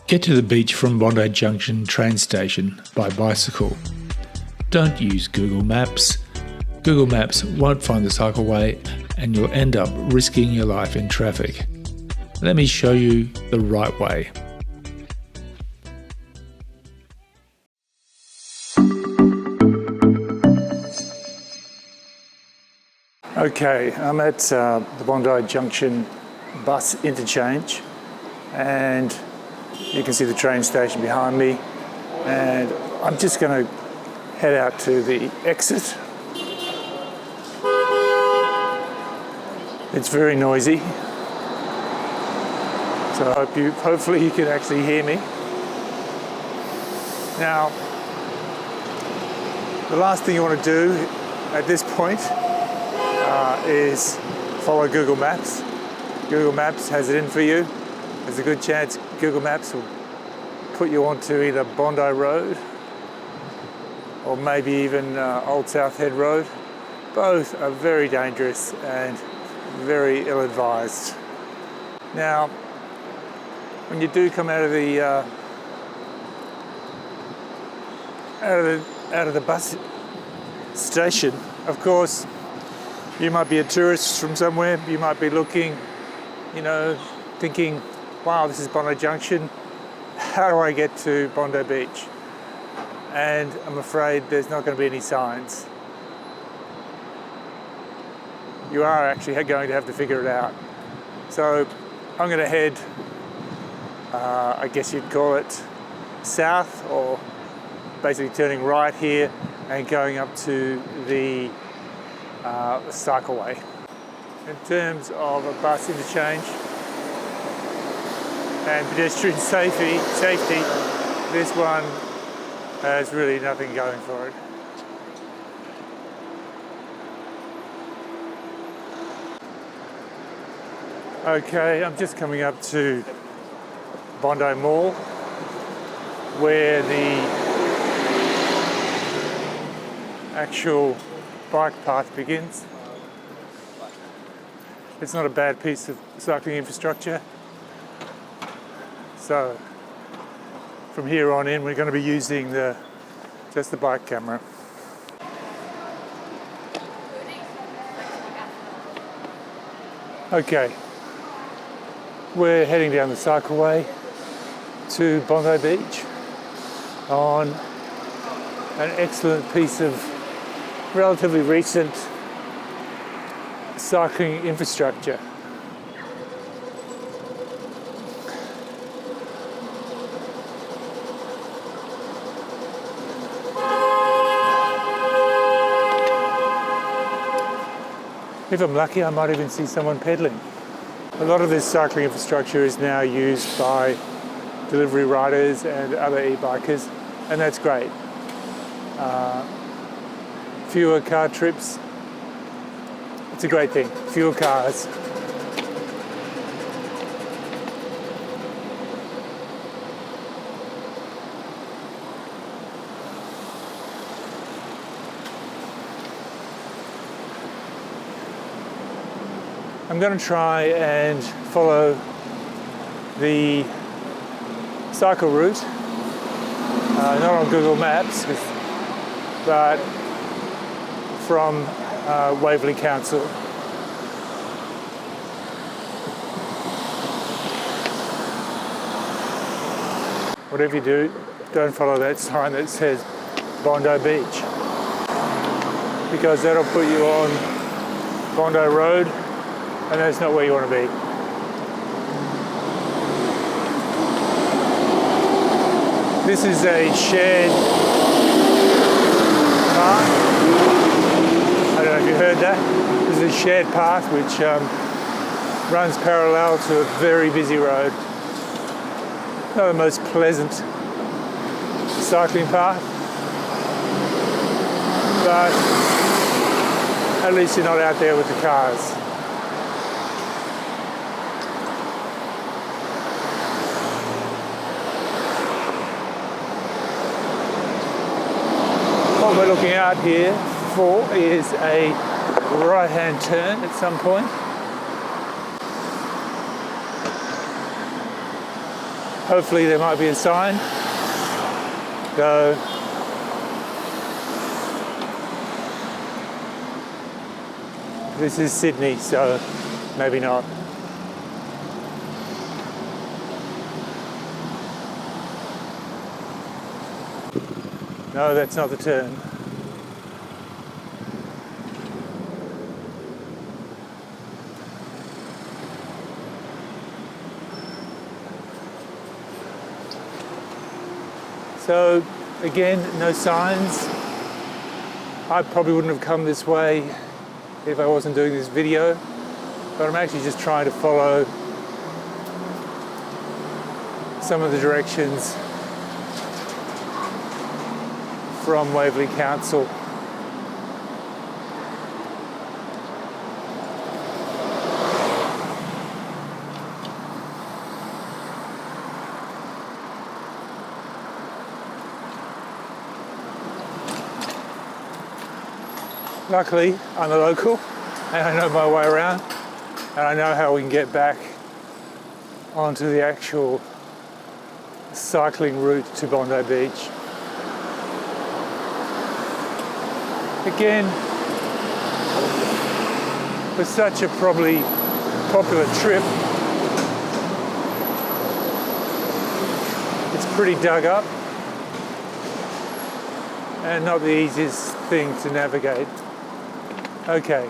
Get to the beach from Bondi Junction train station by bicycle. Don't use Google Maps. Google Maps won't find the cycleway and you'll end up risking your life in traffic. Let me show you the right way. Okay, I'm at the Bondi Junction bus interchange and you can see the train station behind me, and I'm just going to head out to the exit. It's very noisy, so hopefully you can actually hear me. Now, the last thing you want to do at this point is follow Google Maps. Google Maps has it in for you. There's a good chance Google Maps will put you onto either Bondi Road or maybe even Old South Head Road. Both are very dangerous and very ill-advised. Now, when you do come out of the bus station, of course, you might be a tourist from somewhere. You might be looking, thinking, wow, this is Bondi Junction. How do I get to Bondi Beach? And I'm afraid there's not going to be any signs. You are actually going to have to figure it out. So I'm going to head, I guess you'd call it, south, or basically turning right here and going up to the cycleway. In terms of a bus interchange and pedestrian safety, this one has really nothing going for it. Okay, I'm just coming up to Bondi Mall, where the actual bike path begins. It's not a bad piece of cycling infrastructure. So from here on in, we're going to be using just the bike camera. Okay, we're heading down the cycleway to Bondi Beach on an excellent piece of relatively recent cycling infrastructure. If I'm lucky, I might even see someone pedaling. A lot of this cycling infrastructure is now used by delivery riders and other e-bikers, and that's great. Fewer car trips. It's a great thing. Fewer cars. I'm going to try and follow the cycle route, not on Google Maps, but from Waverley Council. Whatever you do, don't follow that sign that says Bondi Beach, because that'll put you on Bondi Road, and that's not where you want to be. This is a shared path. I don't know if you heard that. This is a shared path which runs parallel to a very busy road. Not the most pleasant cycling path, but at least you're not out there with the cars. What we're looking out here for is a right-hand turn at some point. Hopefully there might be a sign. Though this is Sydney, so maybe not. No, that's not the turn. So again, no signs. I probably wouldn't have come this way if I wasn't doing this video, but I'm actually just trying to follow some of the directions from Waverley Council. Luckily, I'm a local and I know my way around and I know how we can get back onto the actual cycling route to Bondi Beach. Again, for such a probably popular trip, it's pretty dug up and not the easiest thing to navigate. Okay,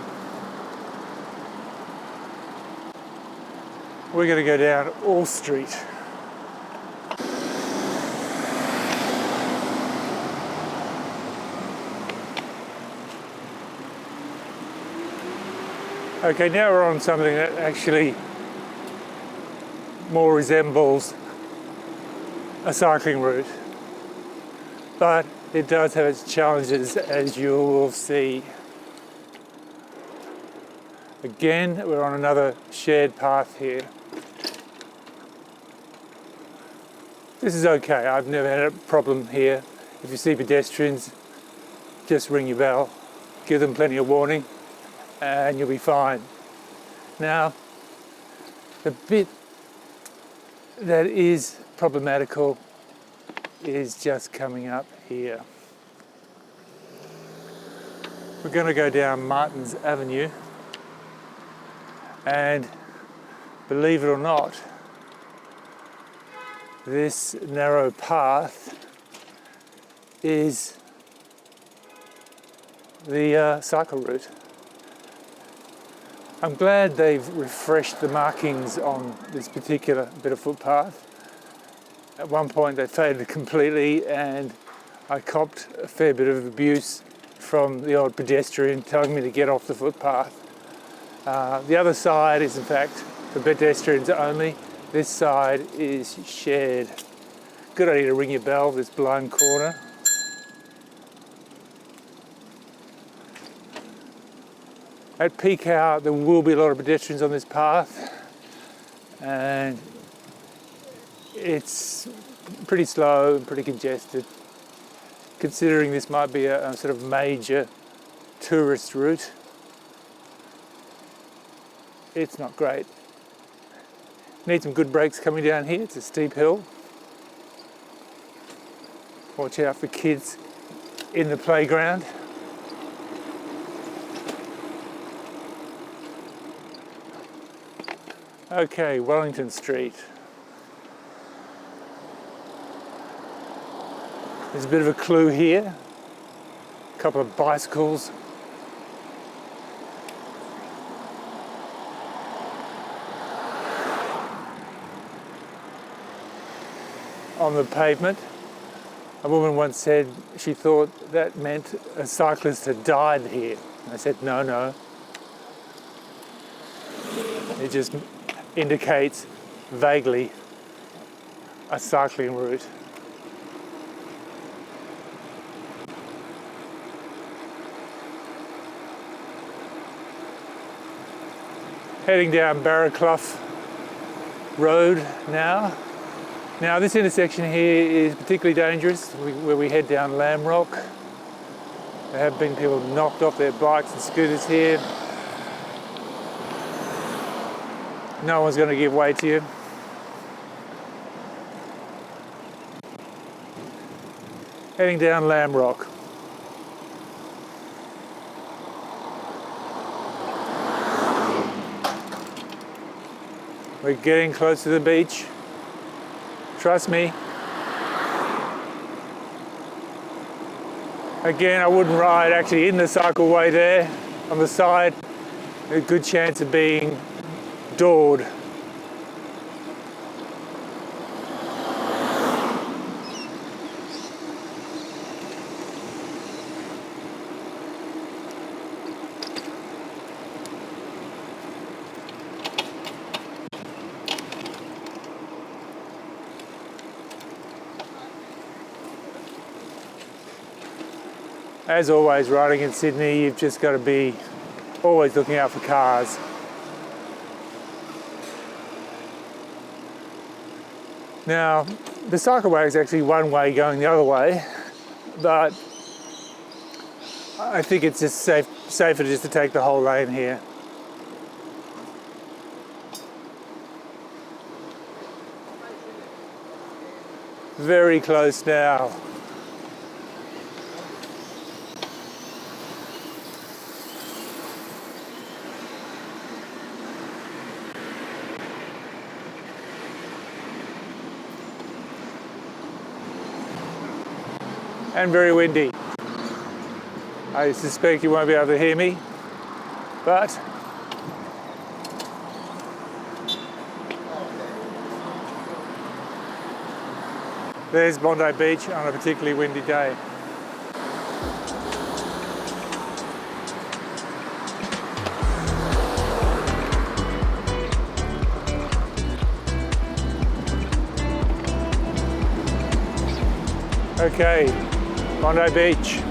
we're going to go down All Street. Okay, now we're on something that actually more resembles a cycling route, but it does have its challenges, as you will see. Again, we're on another shared path here. This is okay, I've never had a problem here. If you see pedestrians, just ring your bell, give them plenty of warning, and you'll be fine. Now, the bit that is problematical is just coming up here. We're going to go down Martins Avenue, and believe it or not, this narrow path is the cycle route. I'm glad they've refreshed the markings on this particular bit of footpath. At one point they faded completely and I copped a fair bit of abuse from the odd pedestrian telling me to get off the footpath. The other side is in fact for pedestrians only. This side is shared. Good idea to ring your bell, this blind corner. At peak hour there will be a lot of pedestrians on this path and it's pretty slow and pretty congested, considering this might be a sort of major tourist route. It's not great. Need some good brakes coming down here. It's a steep hill. Watch out for kids in the playground. Okay, Wellington Street. There's a bit of a clue here. A couple of bicycles. On the pavement. A woman once said she thought that meant a cyclist had died here. And I said, no, no. It just indicates vaguely a cycling route. Heading down Barraclough Road now. Now this intersection here is particularly dangerous where we head down Lamrock. There have been people knocked off their bikes and scooters here. No one's going to give way to you. heading down Lamb Rock. We're getting close to the beach. Trust me. Again, I wouldn't ride actually in the cycleway there on the side. A good chance of being doored. As always, riding in Sydney, you've just got to be always looking out for cars. Now, the cycleway is actually one way going the other way, but I think it's just safer just to take the whole lane here. Very close now. And very windy. I suspect you won't be able to hear me, but there's Bondi Beach on a particularly windy day. Okay, Bondi Beach.